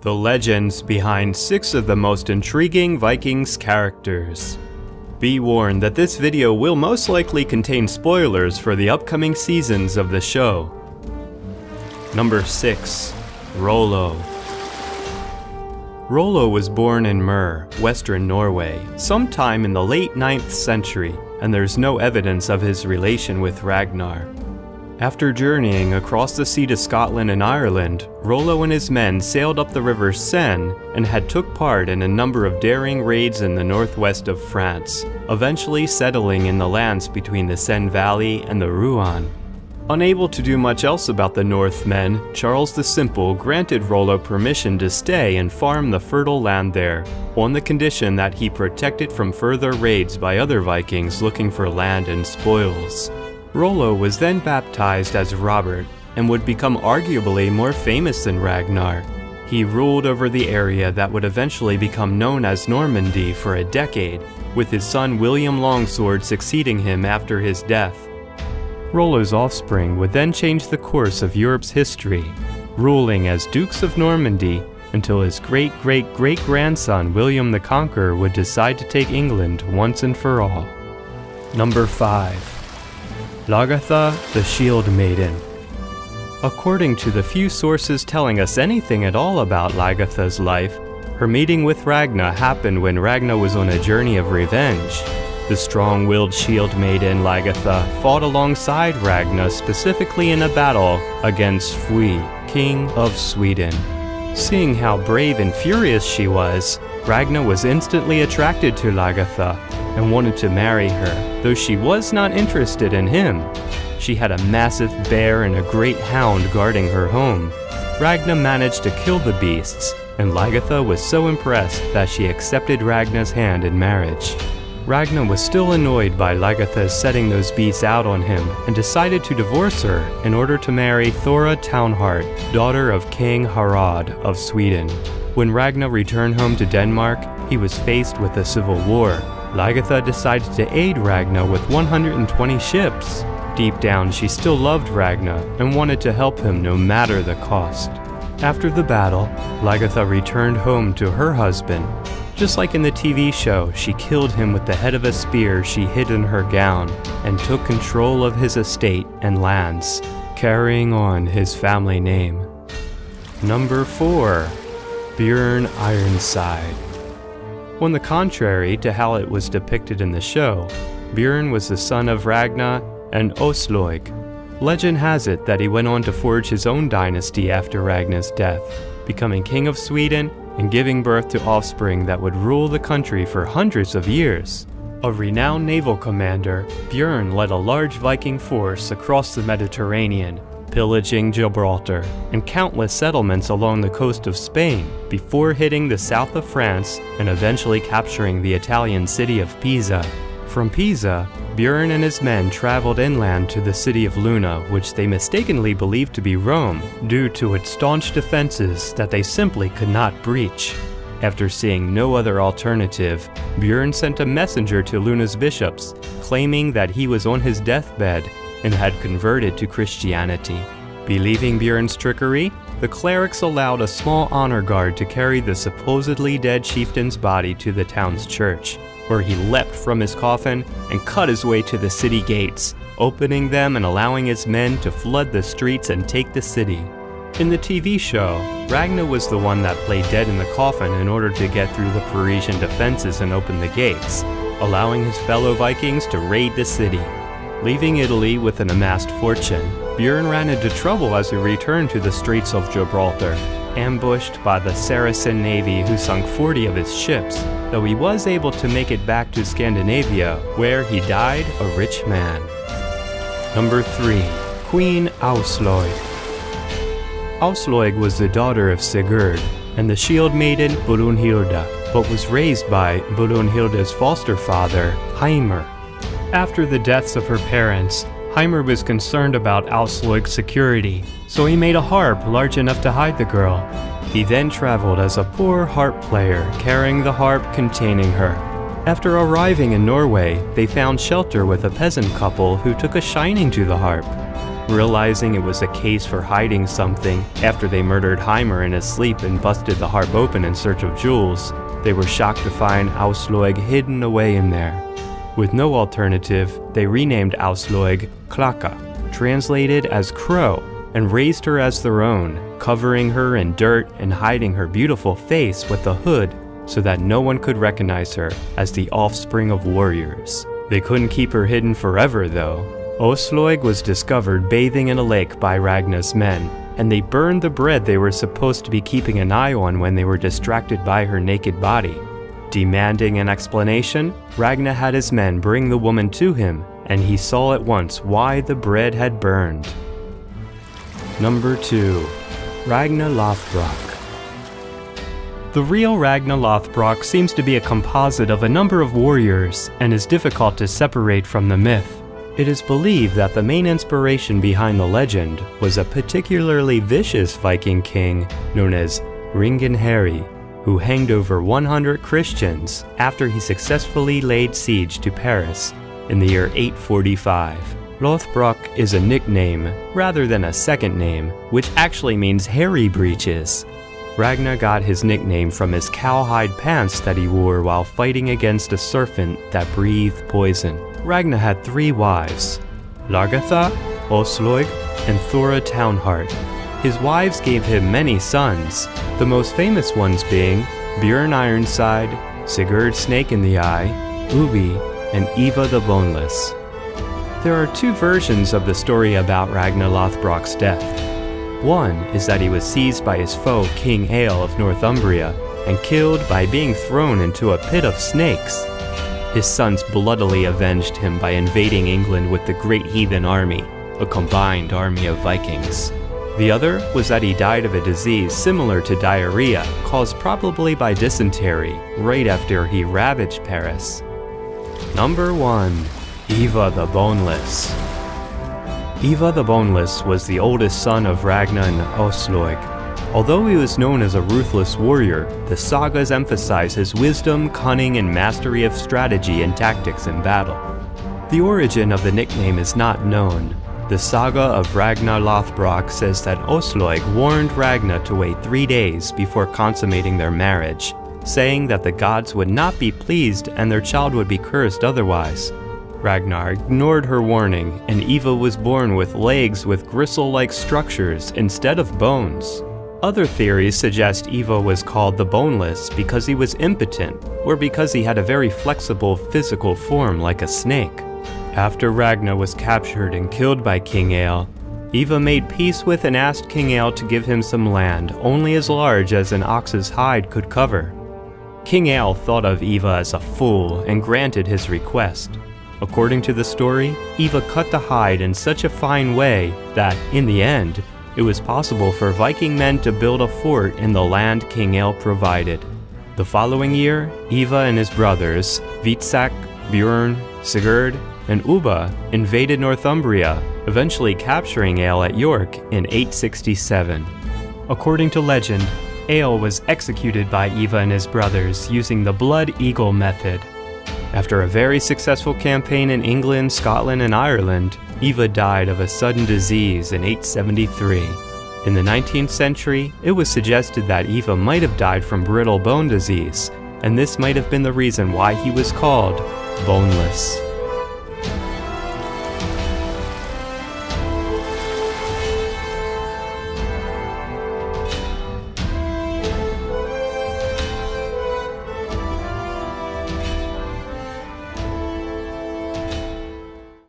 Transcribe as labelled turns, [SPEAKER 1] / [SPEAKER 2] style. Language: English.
[SPEAKER 1] the legends behind 6 of the most intriguing Vikings characters. Be warned that this video will most likely contain spoilers for the upcoming seasons of the show. Number 6. Rollo. Rollo was born in Mør, western Norway, sometime in the late 9th century, and there's no evidence of his relation with Ragnar. After journeying across the sea to Scotland and Ireland, Rollo and his men sailed up the river Seine and had took part in a number of daring raids in the northwest of France, eventually settling in the lands between the Seine Valley and the Rouen. Unable to do much else about the Northmen, Charles the Simple granted Rollo permission to stay and farm the fertile land there, on the condition that he protect it from further raids by other Vikings looking for land and spoils. Rollo was then baptized as Robert, and would become arguably more famous than Ragnar. He ruled over the area that would eventually become known as Normandy for a decade, with his son William Longsword succeeding him after his death. Rollo's offspring would then change the course of Europe's history, ruling as Dukes of Normandy until his great-great-great-grandson William the Conqueror would decide to take England once and for all. Number 5. Lagertha, the Shield Maiden. According to the few sources telling us anything at all about Lagertha's life, her meeting with Ragnar happened when Ragnar was on a journey of revenge. The strong-willed Shield Maiden Lagertha fought alongside Ragnar specifically in a battle against Fui, King of Sweden. Seeing how brave and furious she was, Ragnar was instantly attracted to Lagertha and wanted to marry her, though she was not interested in him. She had a massive bear and a great hound guarding her home. Ragnar managed to kill the beasts, and Lagertha was so impressed that she accepted Ragnar's hand in marriage. Ragnar was still annoyed by Lagertha setting those beasts out on him and decided to divorce her in order to marry Thora Townheart, daughter of King Harald of Sweden. When Ragnar returned home to Denmark, he was faced with a civil war. Lagertha decided to aid Ragnar with 120 ships. Deep down, she still loved Ragnar and wanted to help him no matter the cost. After the battle, Lagertha returned home to her husband. Just like in the TV show, she killed him with the head of a spear she hid in her gown and took control of his estate and lands, carrying on his family name. Number 4. Björn Ironside. On the contrary to how it was depicted in the show, Björn was the son of Ragnar and Åslaug. Legend has it that he went on to forge his own dynasty after Ragnar's death, becoming king of Sweden and giving birth to offspring that would rule the country for hundreds of years. A renowned naval commander, Björn led a large Viking force across the Mediterranean, pillaging Gibraltar and countless settlements along the coast of Spain before hitting the south of France and eventually capturing the Italian city of Pisa. From Pisa, Björn and his men traveled inland to the city of Luna, which they mistakenly believed to be Rome, due to its staunch defenses that they simply could not breach. After seeing no other alternative, Björn sent a messenger to Luna's bishops, claiming that he was on his deathbed and had converted to Christianity. Believing Björn's trickery, the clerics allowed a small honor guard to carry the supposedly dead chieftain's body to the town's church, where he leapt from his coffin and cut his way to the city gates, opening them and allowing his men to flood the streets and take the city. In the TV show, Ragnar was the one that played dead in the coffin in order to get through the Parisian defenses and open the gates, allowing his fellow Vikings to raid the city. Leaving Italy with an amassed fortune, Björn ran into trouble as he returned to the Straits of Gibraltar, ambushed by the Saracen navy who sunk 40 of his ships, though he was able to make it back to Scandinavia, where he died a rich man. Number 3. Queen Åslaug. Åslaug was the daughter of Sigurd and the shield maiden Brunhilda, but was raised by Brunhilda's foster father, Heimer. After the deaths of her parents, Heimer was concerned about Åslaug's security, so he made a harp large enough to hide the girl. He then traveled as a poor harp player, carrying the harp containing her. After arriving in Norway, they found shelter with a peasant couple who took a shining to the harp. Realizing it was a case for hiding something after they murdered Heimer in his sleep and busted the harp open in search of jewels, they were shocked to find Ausloeg hidden away in there. With no alternative, they renamed Ausloeg Klaka, translated as crow, and raised her as their own, covering her in dirt and hiding her beautiful face with a hood so that no one could recognize her as the offspring of warriors. They couldn't keep her hidden forever though. Ausloeg was discovered bathing in a lake by Ragnar's men, and they burned the bread they were supposed to be keeping an eye on when they were distracted by her naked body. Demanding an explanation, Ragnar had his men bring the woman to him, and he saw at once why the bread had burned. Number 2. Ragnar Lothbrok. The real Ragnar Lothbrok seems to be a composite of a number of warriors and is difficult to separate from the myth. It is believed that the main inspiration behind the legend was a particularly vicious Viking king known as Ringenheri, who hanged over 100 Christians after he successfully laid siege to Paris in the year 845. Lothbrok is a nickname rather than a second name, which actually means hairy breeches. Ragnar got his nickname from his cowhide pants that he wore while fighting against a serpent that breathed poison. Ragnar had 3 wives, Lagertha, Ausloeg, and Thora Townheart. His wives gave him many sons, the most famous ones being Björn Ironside, Sigurd Snake in the Eye, Ubi, and Eva the Boneless. There are 2 versions of the story about Ragnar Lothbrok's death. One is that he was seized by his foe King Eal of Northumbria and killed by being thrown into a pit of snakes. His sons bloodily avenged him by invading England with the Great Heathen Army, a combined army of Vikings. The other was that he died of a disease similar to diarrhea, caused probably by dysentery, right after he ravaged Paris. Number 1. Eva the Boneless. Eva the Boneless was the oldest son of Ragnar and Ausloeg. Although he was known as a ruthless warrior, the sagas emphasize his wisdom, cunning, and mastery of strategy and tactics in battle. The origin of the nickname is not known. The saga of Ragnar Lothbrok says that Ausloeg warned Ragnar to wait 3 days before consummating their marriage, saying that the gods would not be pleased and their child would be cursed otherwise. Ragnar ignored her warning, and Eva was born with legs with gristle-like structures instead of bones. Other theories suggest Eva was called the Boneless because he was impotent, or because he had a very flexible physical form like a snake. After Ragnar was captured and killed by King Eal, Eva made peace with and asked King Eal to give him some land only as large as an ox's hide could cover. King Eal thought of Eva as a fool and granted his request. According to the story, Eva cut the hide in such a fine way that, in the end, it was possible for Viking men to build a fort in the land King Eal provided. The following year, Eva and his brothers, Hvitsak, Björn, Sigurd, and Ubba invaded Northumbria, eventually capturing Eal at York in 867. According to legend, Eal was executed by Eva and his brothers using the blood eagle method. After a very successful campaign in England, Scotland, and Ireland, Eva died of a sudden disease in 873. In the 19th century, it was suggested that Eva might have died from brittle bone disease, and this might have been the reason why he was called boneless.